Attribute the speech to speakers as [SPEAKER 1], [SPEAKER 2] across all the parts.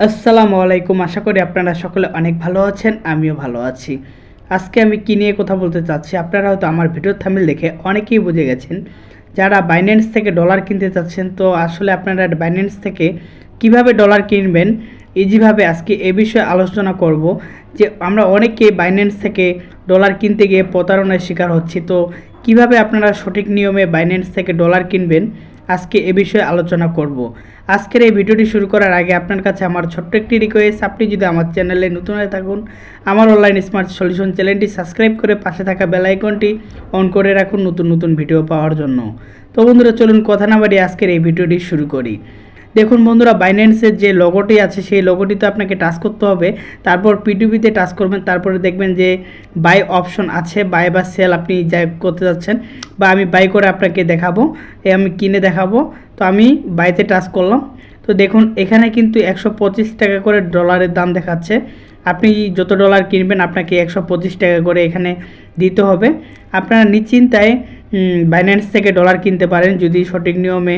[SPEAKER 1] আসসালামু আলাইকুম। আশা করি আপনারা সকলে অনেক ভালো আছেন, আমিও ভালো আছি। আজকে আমি কী নিয়ে কথা বলতে চাচ্ছি, আপনারা হয়তো আমার ভিডিওর থাম্বনেল দেখে অনেকেই বুঝে গেছেন। যারা বাইন্যান্স থেকে ডলার কিনতে চাচ্ছেন, তো আসলে আপনারা বাইন্যান্স থেকে কিভাবে ডলার কিনবেন ইজিভাবে আজকে এ বিষয়ে আলোচনা করব। যে আমরা অনেকেই বাইন্যান্স থেকে ডলার কিনতে গিয়ে প্রতারণার শিকার হচ্ছি, তো কিভাবে আপনারা সঠিক নিয়মে বাইন্যান্স থেকে ডলার কিনবেন আজকে এ বিষয়ে আলোচনা করব। আজকের এই ভিডিওটি শুরু করার আগে আপনার কাছে আমার ছোট্ট একটি রিকোয়েস্ট, আপনি যদি আমার চ্যানেলে নতুন হয়ে থাকুন, আমার অনলাইন স্মার্ট সলিউশন চ্যানেলটি সাবস্ক্রাইব করে পাশে থাকা বেল আইকনটি অন করে রাখুন নতুন নতুন ভিডিও পাওয়ার জন্য। তো বন্ধুরা, চলুন কথা না বাড়িয়ে আজকের এই ভিডিওটি শুরু করি। দেখুন বন্ধুরা, বাইন্যান্সের যে লোগোটি আছে সেই লোগোটিতে আপনাকে টাচ করতে হবে, তারপর পিটুপিতে টাচ করবেন, তারপরে দেখবেন যে বাই অপশন আছে, বাই বা সেল আপনি যা করতে যাচ্ছেন, বা আমি বাই করে আপনাকে দেখাবো, আমি কিনে দেখাবো। তো আমি বাইতে টাচ করলাম। তো দেখুন এখানে কিন্তু 125 টাকা করে ডলারের দাম দেখাচ্ছে। আপনি যত ডলার কিনবেন আপনাকে 125 টাকা করে এখানে দিতে হবে। আপনারা নিশ্চিন্তায় বাইন্যান্স থেকে ডলার কিনতে পারেন। যদি সঠিক নিয়মে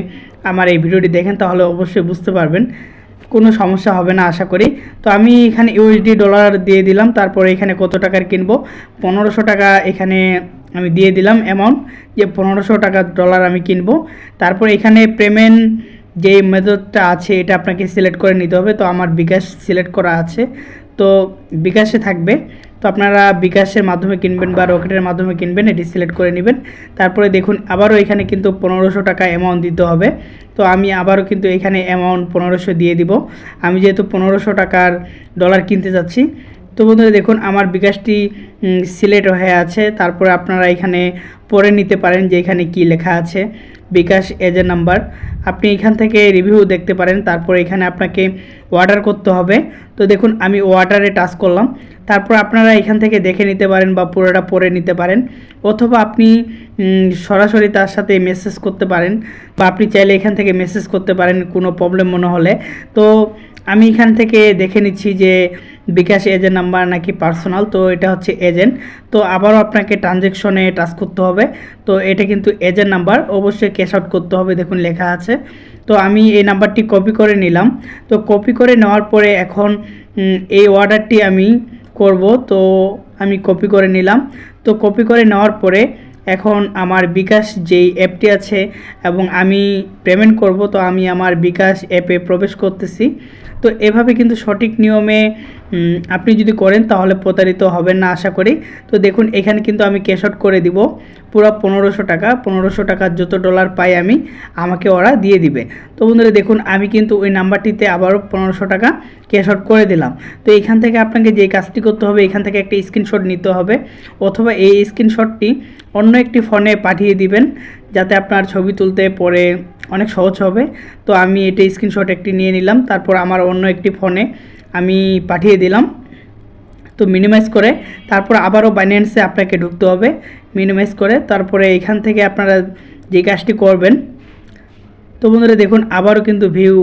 [SPEAKER 1] আমার এই ভিডিওটি দেখেন তাহলে অবশ্যই বুঝতে পারবেন, কোনো সমস্যা হবে না আশা করি। তো আমি এখানে ইউএসডি ডলার দিয়ে দিলাম, তারপরে এখানে কত টাকার কিনবো, 1500 টাকা এখানে আমি দিয়ে দিলাম অ্যামাউন্ট, যে 1500 টাকা ডলার আমি কিনবো। তারপর এখানে পেমেন্ট যে মেথডটা আছে এটা আপনাকে সিলেক্ট করে নিতে হবে। তো আমার বিকাশ সিলেক্ট করা আছে, তো বিকাশে থাকবে। তো আপনারা বিকাশের মাধ্যমে কিনবেন বা রকেটের মাধ্যমে কিনবেন, এটি সিলেক্ট করে নেবেন। তারপরে দেখুন আবারও এখানে কিন্তু 1500 টাকা অ্যামাউন্ট দিতে হবে। তো আমি আবারও কিন্তু এখানে অ্যামাউন্ট 1500 দিয়ে দিব, আমি যেহেতু 1500 টাকার ডলার কিনতে যাচ্ছি। তো বন্ধুরা দেখুন আমার বিকাশটি সিলেক্ট হয়ে আছে। তারপরে আপনারা এখানে পড়ে নিতে পারেন যে এখানে কি লেখা আছে, বিকাশ এজেন্ট নাম্বার। আপনি এখান থেকে রিভিউ দেখতে পারেন। তারপর এখানে আপনাকে অর্ডার করতে হবে। তো দেখুন আমি অর্ডারে টাচ করলাম। তারপর আপনারা এখান থেকে দেখে নিতে পারেন বা পুরোটা পড়ে নিতে পারেন, অথবা আপনি সরাসরি তার সাথে মেসেজ করতে পারেন, বা আপনি চাইলে এখান থেকে মেসেজ করতে পারেন কোনো প্রবলেম মনে হলে। তো আমি এখান থেকে দেখে নিচ্ছি যে বিকাশ এজেন্ট নাম্বার নাকি পার্সোনাল, তো এটা হচ্ছে এজেন্ট। তো আবারও আপনাকে ট্রানজ্যাকশনে টাচ করতে হবে। তো এটা কিন্তু এজেন্ট নাম্বার, অবশ্যই ক্যাশ আউট করতে হবে, দেখুন লেখা আছে। তো আমি এই নাম্বারটি কপি করে নিলাম। তো কপি করে নেওয়ার পরে এখন এই অর্ডারটি আমি করব। তো আমি কপি করে নিলাম। তো কপি করে নেওয়ার পরে এখন আমার বিকাশ যেই অ্যাপটি আছে এবং আমি পেমেন্ট করব, তো আমি আমার বিকাশ অ্যাপে প্রবেশ করতেছি। তো এভাবে কিন্তু সঠিক নিয়মে আপনি যদি করেন তাহলে প্রতারিত হবেন না আশা করি। তো দেখুন এখানে কিন্তু আমি ক্যাশ আউট করে দিব পুরো 1500 টাকা। 1500 টাকার যত ডলার পাই আমি, আমাকে ওরা দিয়ে দিবে। তো বন্ধুরা দেখুন আমি কিন্তু ওই নাম্বারটিতে আবারও 1500 টাকা ক্যাশ আউট করে দিলাম। তো এখান থেকে আপনাকে যে কাজটি করতে হবে, এখান থেকে একটা স্ক্রিনশট নিতে হবে, অথবা এই স্ক্রিনশটটি অন্য একটি ফোনে পাঠিয়ে দিবেন, যাতে আপনার ছবি তুলতে পরে অনেক সহজ হবে। তো আমি এটা স্ক্রিনশট একটি নিয়ে নিলাম, তারপর আমার অন্য একটি ফোনে আমি পাঠিয়ে দিলাম। তো মিনিমাইজ করে তারপর আবারও বাইন্যান্সে আপনাকে ঢুকতে হবে, মিনিমাইজ করে তারপরে এখান থেকে আপনারা যে কাজটি করবেন। তো বন্ধুরা দেখুন আবারও কিন্তু ভিউ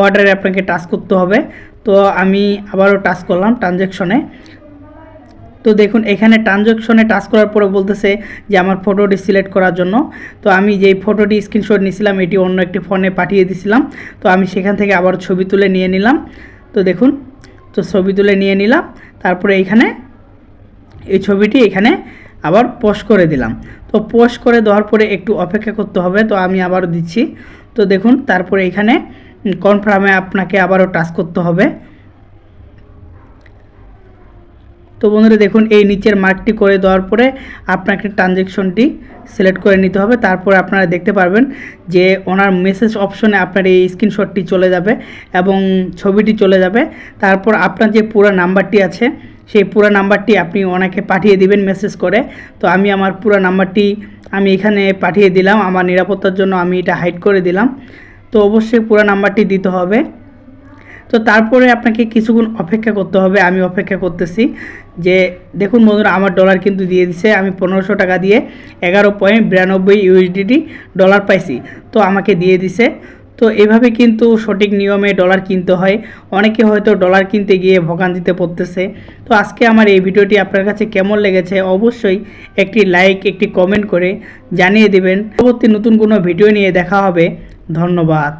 [SPEAKER 1] অর্ডারে আপনাকে টাচ করতে হবে। তো আমি আবারও টাচ করলাম ট্রানজ্যাকশনে। তো দেখুন এখানে ট্রানজ্যাকশনে টাচ করার পরে বলতেছে যে আমার ফটোটি সিলেক্ট করার জন্য। তো আমি যেই ফটোটি স্ক্রিনশট নিয়েছিলাম এটি অন্য একটি ফোনে পাঠিয়ে দিয়েছিলাম। তো আমি সেখান থেকে আবার ছবি তুলে নিয়ে নিলাম। তো দেখুন, তো ছবি তুলে নিয়ে নিলাম, তারপরে এইখানে এই ছবিটি এখানে আবার পোস্ট করে দিলাম। তো পোস্ট করে দেওয়ার পরে একটু অপেক্ষা করতে হবে। তো আমি আবারও দিচ্ছি। তো দেখুন তারপরে এখানে কনফার্মে আপনাকে আবারও টাচ করতে হবে। তো বন্ধুরা দেখুন এই নিচের মার্কটি করে দেওয়ার পরে আপনাকে ট্রানজ্যাকশনটি সিলেক্ট করে নিতে হবে। তারপরে আপনারা দেখতে পারবেন যে ওনার মেসেজ অপশনে আপনার এই স্ক্রিনশটটি চলে যাবে এবং ছবিটি চলে যাবে। তারপর আপনার যে পুরো নাম্বারটি আছে সেই পুরো নাম্বারটি আপনি ওনাকে পাঠিয়ে দিবেন মেসেজ করে। তো আমি আমার পুরো নাম্বারটি আমি এখানে পাঠিয়ে দিলাম, আমার নিরাপত্তার জন্য আমি এটা হাইড করে দিলাম। তো অবশ্যই পুরো নাম্বারটি দিতে হবে। তো তারপরে আপনাকে কিছুক্ষণ অপেক্ষা করতে হবে, আমি অপেক্ষা করতেছি। যে দেখুন বন্ধুরা আমার ডলার কিন্তু দিয়ে দিছে, আমি 1500 টাকা দিয়ে 11.92 ইউএসডিটি ডলার পাইছি, তো আমাকে দিয়ে দিছে। তো এভাবে কিন্তু সঠিক নিয়মে ডলার কিনতে হয়। অনেকে হয়তো ডলার কিনতে গিয়ে ভোগান্তিতে পড়তেছে। তো আজকে আমার এই ভিডিওটি আপনার কাছে কেমন লেগেছে অবশ্যই একটি লাইক একটি কমেন্ট করে জানিয়ে দেবেন। পরবর্তী নতুন কোনো ভিডিও নিয়ে দেখা হবে। ধন্যবাদ।